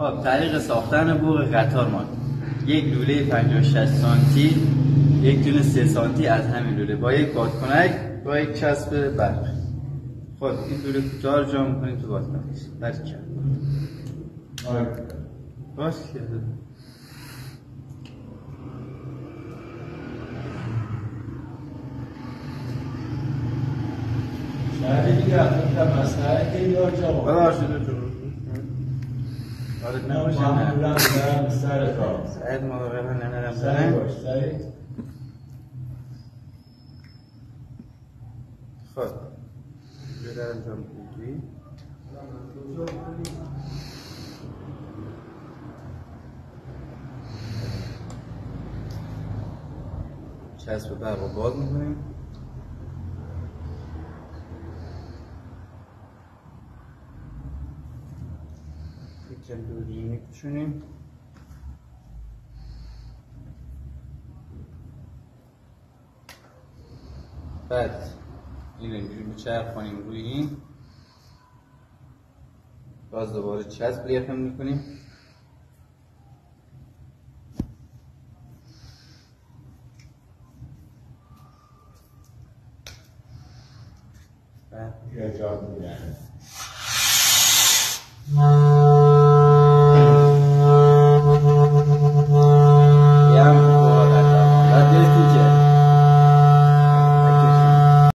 خب طریق ساختن بوق قطار ما یک لوله 50-60 سانتی، یک دونه 3 سانتی از همین لوله با یک بادکنک با یک چسب برق. خب این لوله کوتاه رو جا میکنیم تو بادکنک. برکن باز کرده شهری دیگه اخیرا مسئله که یا جا بلا شده جو وارد نمیشه معمولا برم سر کار سعید مراقبه نمیرم سعی باش سعی خب اینجا در انجام بودی چسب برق رو باز میکنیم. یکم دوری میکشونیم. بعد این رو اینجوری میچرخونیم روی این، باز دوباره چسب لیخم میکنیم. یه جا میگن